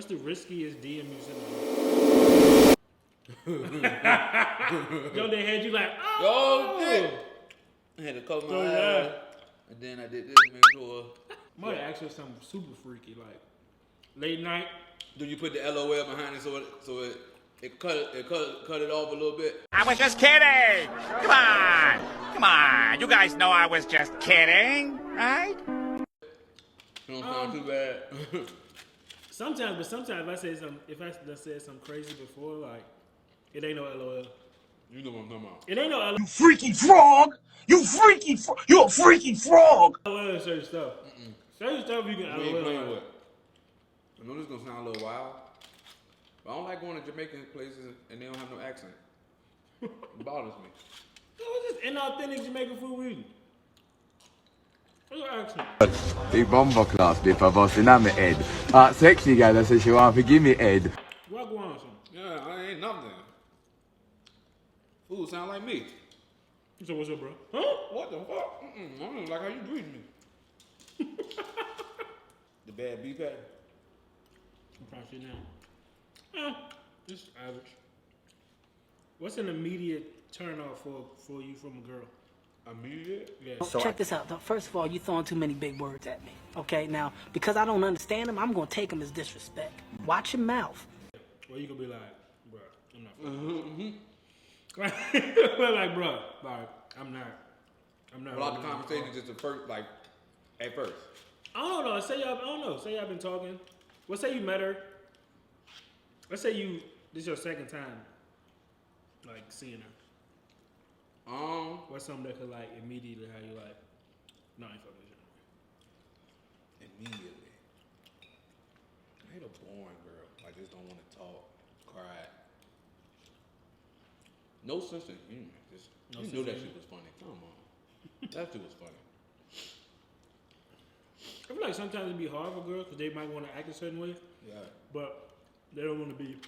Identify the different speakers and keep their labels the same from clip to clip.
Speaker 1: What's the riskiest DM you sent? Yo, they had you like, oh!
Speaker 2: I had to cover my
Speaker 1: yeah.
Speaker 2: eyes, and then I did this, make sure.
Speaker 1: Might have asked her something super freaky, like late night.
Speaker 2: Do you put the LOL behind it so it cut it off a little bit?
Speaker 3: I was just kidding. Come on. You guys know I was just kidding, right?
Speaker 2: Don't sound too bad.
Speaker 1: Sometimes if I said something crazy before, like it ain't no LOL.
Speaker 2: You know what I'm talking about.
Speaker 1: It ain't no LOL.
Speaker 4: You freaky frog! You a freaky frog!
Speaker 1: LOL is certain stuff. Certain stuff you can
Speaker 2: We ain't playing
Speaker 1: LOL.
Speaker 2: with. I know this gonna sound a little wild, but I don't like going to Jamaican places and they don't have no accent. It bothers me.
Speaker 1: No, it's just inauthentic Jamaican food we eating. What's your accent?
Speaker 5: Big bomber class, if I was in my head. Sexy guy that says she want to give me head.
Speaker 1: What go on, son?
Speaker 2: Yeah, I ain't nothing. Food sound like me.
Speaker 1: So what's up, bro? Huh?
Speaker 2: What the fuck? I don't even like how you treat me. The bad beef patty.
Speaker 1: I'm trying to see now. Just average. What's an immediate turn off for you from a girl?
Speaker 2: Immediate?
Speaker 1: Yeah.
Speaker 6: Check this out. First of all, you throwing too many big words at me. Okay, now because I don't understand them, I'm gonna take them as disrespect. Watch your mouth.
Speaker 1: Well, you could be like, bro, I'm not. Like, bro, like, I'm not.
Speaker 2: Without the conversation, just the first, like, at first.
Speaker 1: I don't know. Say y'all been talking. Let's say you met her. Let's say this is your second time, like, seeing her. What's something that could, like, immediately have you like, no, I ain't fucking with you.
Speaker 2: Immediately. I hate a boring girl. Like, just don't want to talk, cry. No sense in humor. Just, you knew that shit was funny. Come on. That shit was funny.
Speaker 1: I feel like sometimes it'd be hard for girls because they might want to act a certain way.
Speaker 2: Yeah.
Speaker 1: But they don't want to be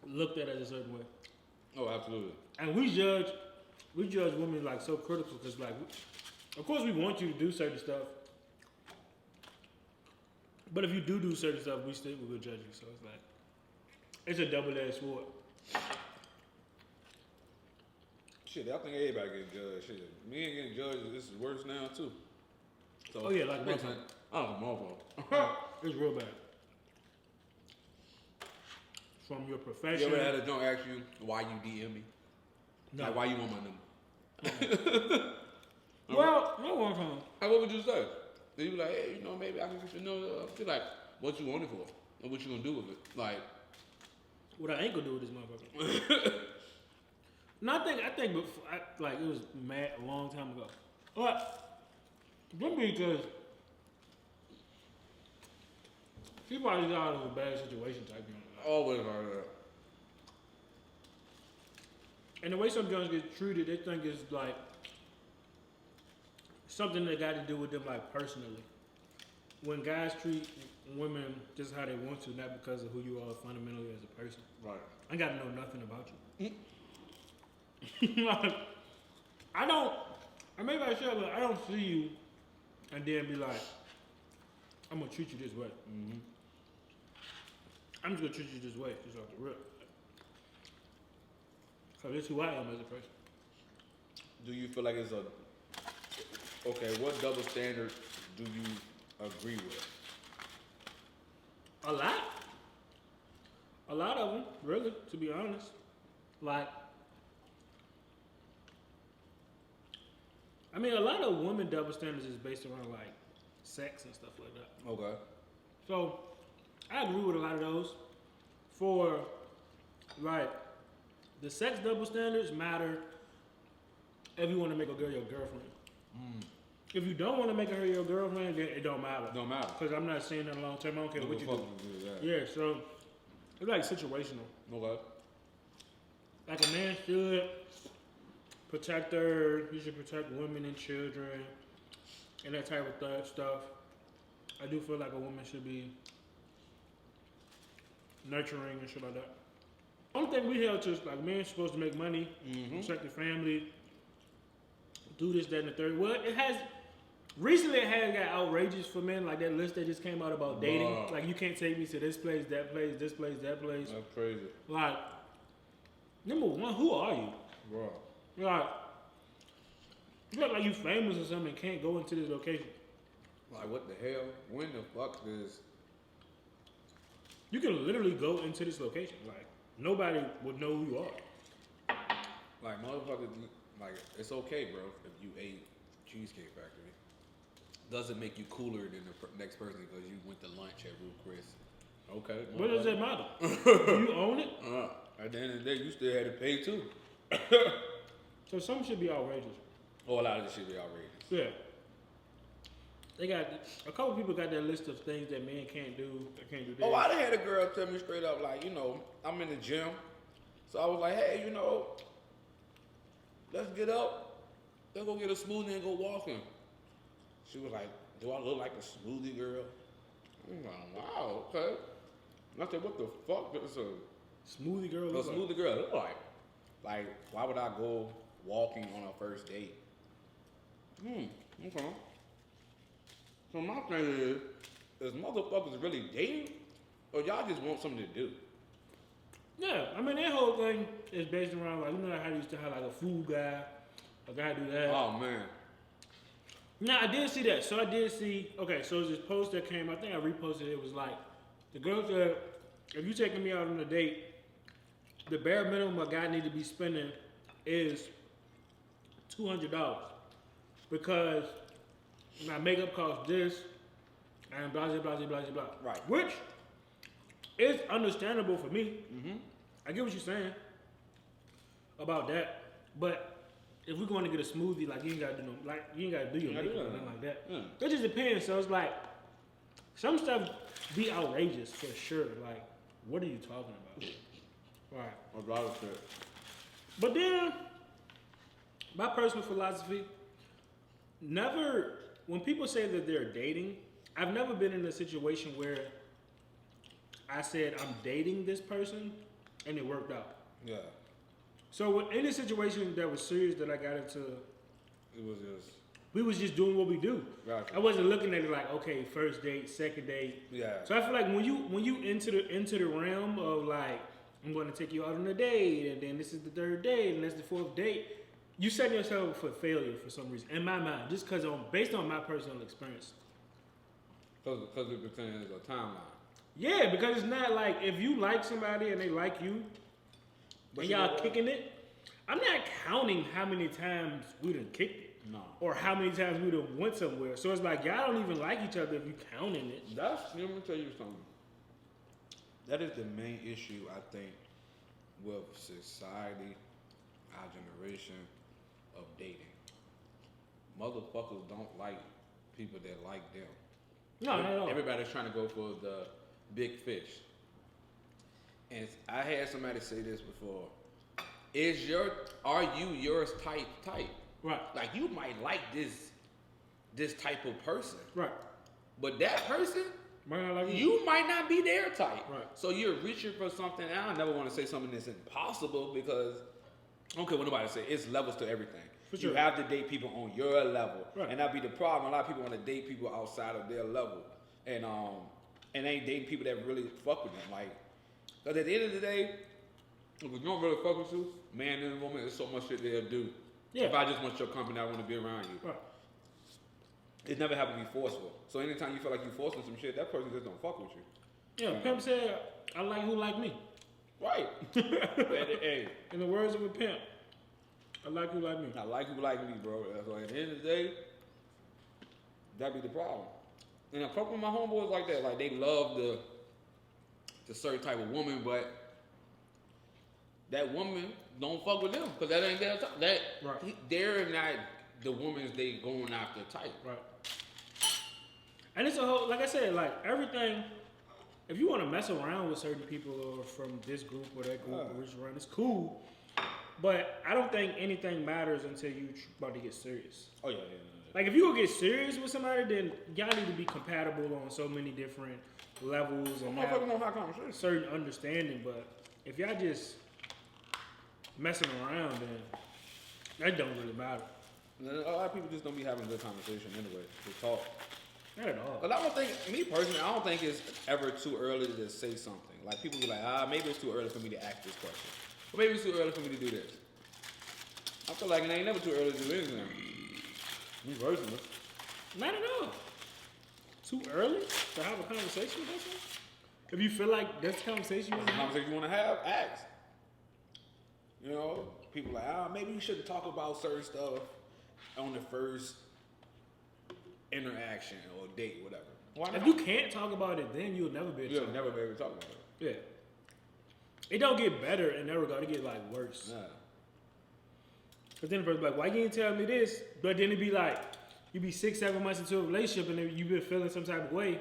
Speaker 1: looked at as a certain way.
Speaker 2: Oh, absolutely.
Speaker 1: And we judge women like so critical because, like, of course we want you to do certain stuff, but if you do certain stuff, we still will judge you. So it's like it's a double-edged sword.
Speaker 2: Shit, I think everybody getting judged. Shit, me ain't getting judged. This is worse now too. So,
Speaker 1: Oh yeah, like
Speaker 2: makes
Speaker 1: motherfucker.
Speaker 2: sense. Oh, motherfucker.
Speaker 1: It's real bad. From your
Speaker 2: You
Speaker 1: profession.
Speaker 2: ever had a joint ask you why you DM me?
Speaker 1: No.
Speaker 2: Like, why you want my number?
Speaker 1: Well, no one time.
Speaker 2: Like, what would you say? Then you be like, hey, maybe I can get your number. I feel like, what you want it for? And what you gonna do with it? Like,
Speaker 1: What I ain't gonna do with this motherfucker. No, I think before, like it was mad a long time ago. But just because she probably got out of a bad situation type thing.
Speaker 2: always like that.
Speaker 1: And the way some girls get treated, they think it's like something that got to do with them, like personally. When guys treat women just how they want to, not because of who you are fundamentally as a person.
Speaker 2: Right.
Speaker 1: I got to know nothing about you. Like, maybe I should, but I don't see you and then be like, I'm gonna treat you this way.
Speaker 2: Mm-hmm.
Speaker 1: I'm just gonna treat you this way, just off the rip. So that's who I am as a person.
Speaker 2: Do you feel like it's okay, what double standard do you agree with?
Speaker 1: A lot. A lot of them, really, to be honest. Like, I mean, a lot of women double standards is based around, like, sex and stuff like that.
Speaker 2: Okay.
Speaker 1: So, I agree with a lot of those. For, like, the sex double standards matter if you want to make a girl your girlfriend. If you don't want to make her your girlfriend, then it don't matter.
Speaker 2: Don't matter.
Speaker 1: Because I'm not saying that long term. I don't care what you do.
Speaker 2: That.
Speaker 1: Yeah, so it's like situational.
Speaker 2: Okay.
Speaker 1: Like a man should protect her. He should protect women and children and that type of stuff. I do feel like a woman should be nurturing and shit like that. Only thing we held to is like men supposed to make money, protect the family, do this, that, and the third. Well, Recently, it has got outrageous for men, like that list that just came out about dating.
Speaker 2: Bruh.
Speaker 1: Like, you can't take me to this place, that place, this place, that place.
Speaker 2: That's crazy,
Speaker 1: Like, number one, who are you?
Speaker 2: bro.
Speaker 1: Like, you look like you famous or something and can't go into this location.
Speaker 2: Like, what the hell? When the fuck is?
Speaker 1: You can literally go into this location. Like, nobody would know who you are.
Speaker 2: Like, motherfuckers, like, it's okay, bro, if you ate Cheesecake Factory. Doesn't make you cooler than the next person because you went to lunch at Ruth Chris. Okay.
Speaker 1: What does that matter? You own it?
Speaker 2: At the end of the day, you still had to pay too.
Speaker 1: So some should be outrageous.
Speaker 2: Oh, a lot of this shit be outrageous.
Speaker 1: Yeah. They got a couple people got that list of things that men can't do. They can't do this.
Speaker 2: Oh, I done had a girl tell me straight up, like, you know, I'm in the gym. So I was like, hey, you know, let's get up. Let's go get a smoothie and go walking. She was like, do I look like a smoothie girl? I'm like, wow, okay. And I said, what the fuck does a
Speaker 1: Smoothie girl. look like?
Speaker 2: smoothie girl look like? Like, why would I go walking on a first date? Okay. So my thing is motherfuckers really dating? Or y'all just want something to do?
Speaker 1: Yeah, I mean that whole thing is based around like, you know how they used to have like a food guy, a guy do that.
Speaker 2: Oh, man.
Speaker 1: Now I did see that. So I did see. Okay, so there's this post that came. I think I reposted it. It was like the girl said, "If you taking me out on a date, the bare minimum a guy need to be spending is $200 because my makeup costs this and blah blah blah blah blah."
Speaker 2: Right.
Speaker 1: Which is understandable for me. I get what you're saying about that, but if we're going to get a smoothie, like you ain't gotta do no, like you ain't gotta do your
Speaker 2: Yeah,
Speaker 1: makeup
Speaker 2: yeah.
Speaker 1: or nothing like that.
Speaker 2: Yeah.
Speaker 1: It just depends. So it's like some stuff be outrageous for sure. Like, what are you talking about? Right.
Speaker 2: A lot of shit.
Speaker 1: But then, my personal philosophy, never, when people say that they're dating, I've never been in a situation where I said I'm dating this person and it worked out.
Speaker 2: Yeah.
Speaker 1: So in any situation that was serious that I got into,
Speaker 2: It was just,
Speaker 1: we was just doing what we do.
Speaker 2: Gotcha.
Speaker 1: I wasn't looking at it like, okay, first date, second date.
Speaker 2: yeah.
Speaker 1: So I feel like when you into the realm of like, I'm going to take you out on a date, and then this is the third date, and that's the fourth date, you set yourself up for failure for some reason. In my mind, just because based on my personal experience.
Speaker 2: Because it pretends a timeline.
Speaker 1: Yeah, because it's not like if you like somebody and they like you,
Speaker 2: But
Speaker 1: and
Speaker 2: you know
Speaker 1: y'all
Speaker 2: what?
Speaker 1: kicking it, I'm not counting how many times we done kicked it.
Speaker 2: No.
Speaker 1: Or how many times we done went somewhere. So it's like y'all don't even like each other if you counting it.
Speaker 2: Let me tell you something. That is the main issue, I think, with society, our generation of dating. Motherfuckers don't like people that like them.
Speaker 1: No, not at all.
Speaker 2: Everybody's trying to go for the big fish. And I had somebody say this before. Are you yours type?
Speaker 1: Right.
Speaker 2: Like, you might like this type of person,
Speaker 1: Right.
Speaker 2: but that person,
Speaker 1: Might not like
Speaker 2: you might not be their type.
Speaker 1: Right.
Speaker 2: So you're reaching for something. And I never want to say something that's impossible because I don't care what nobody say. It's levels to everything.
Speaker 1: For sure.
Speaker 2: You have to date people on your level,
Speaker 1: Right.
Speaker 2: and that be the problem. A lot of people want to date people outside of their level, and they ain't dating people that really fuck with them. Like, because at the end of the day, if we don't really fuck with you, man and woman, there's so much shit they'll do.
Speaker 1: Yeah.
Speaker 2: If I just want your company, I want to be around you.
Speaker 1: Right.
Speaker 2: It never have to be forceful. So anytime you feel like you forcing some shit, that person just don't fuck with you.
Speaker 1: Yeah, Pimp said, I like who like me.
Speaker 2: Right. Hey,
Speaker 1: In the words of a pimp, I like who like me.
Speaker 2: I like who like me, bro. So at the end of the day, that be the problem. And a couple of my homeboys like that, like they love the certain type of woman, but that woman don't fuck with them because that ain't their type.
Speaker 1: Right.
Speaker 2: They're not the women's they going after type.
Speaker 1: Right. And it's a whole, like I said, like everything, if you want to mess around with certain people or from this group or that group or which around, it's cool. But I don't think anything matters until you about to get serious.
Speaker 2: Oh yeah.
Speaker 1: Like if you gonna get serious with somebody, then y'all need to be compatible on so many different levels and have
Speaker 2: Motherfuckers don't have conversation.
Speaker 1: certain understanding. But if y'all just messing around, then that don't really matter.
Speaker 2: A lot of people just don't be having a good conversation anyway. To talk.
Speaker 1: Not at all.
Speaker 2: But I don't think, me personally, I don't think it's ever too early to say something. Like people be like, maybe it's too early for me to ask this question. Or maybe it's too early for me to do this. I feel like it ain't never too early to do anything. Me personally.
Speaker 1: Not at all. Too early to have a conversation with someone? If you feel like that's the conversation you want
Speaker 2: The
Speaker 1: to have.
Speaker 2: conversation you want to have, ask. You know, people like, maybe you shouldn't talk about certain stuff on the first interaction or date, whatever. Why not?
Speaker 1: If you can't talk about it, then you'll never be able to
Speaker 2: You'll
Speaker 1: talk
Speaker 2: never
Speaker 1: about
Speaker 2: be able to talk about it.
Speaker 1: it. Yeah. It don't get better in that regard. It get like worse.
Speaker 2: Yeah.
Speaker 1: But then the person be like, why you didn't tell me this? But then it be like, you be 6-7 months into a relationship and then you been feeling some type of way.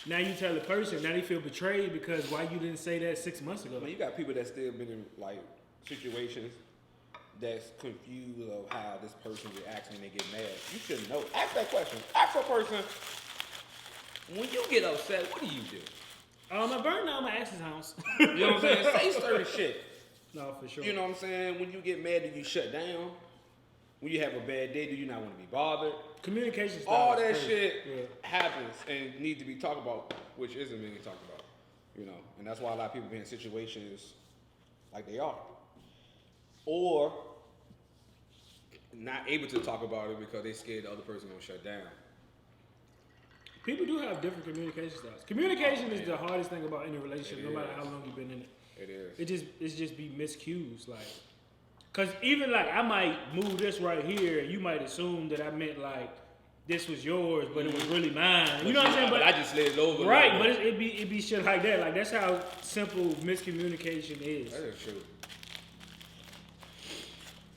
Speaker 1: Now you tell the person, now they feel betrayed because why you didn't say that 6 months ago?
Speaker 2: I mean, you got people that still been in like situations that's confused of how this person reacts when they get mad. You should know. Ask that question. Ask a person, when you get upset, what do you do?
Speaker 1: I burned down my ex's house.
Speaker 2: You know what I'm saying? Say certain shit.
Speaker 1: No, for sure.
Speaker 2: You know what I'm saying? When you get mad, do you shut down? When you have a bad day, do you not want to be bothered?
Speaker 1: Communication style
Speaker 2: All
Speaker 1: is
Speaker 2: that
Speaker 1: crazy.
Speaker 2: shit happens and need to be talked about, which isn't being talked about. You know, and that's why a lot of people be in situations like they are. Or not able to talk about it because they scared the other person gonna shut down.
Speaker 1: People do have different communication styles. Communication is the hardest thing about any relationship, no matter how long you've been in it.
Speaker 2: It is.
Speaker 1: It's just be miscues, like, cause even like I might move this right here, you might assume that I meant like this was yours, but it was really mine. You know what I'm saying?
Speaker 2: But I just slid it over.
Speaker 1: Right,
Speaker 2: like
Speaker 1: but it be shit like that. Like that's how simple miscommunication is.
Speaker 2: that is true.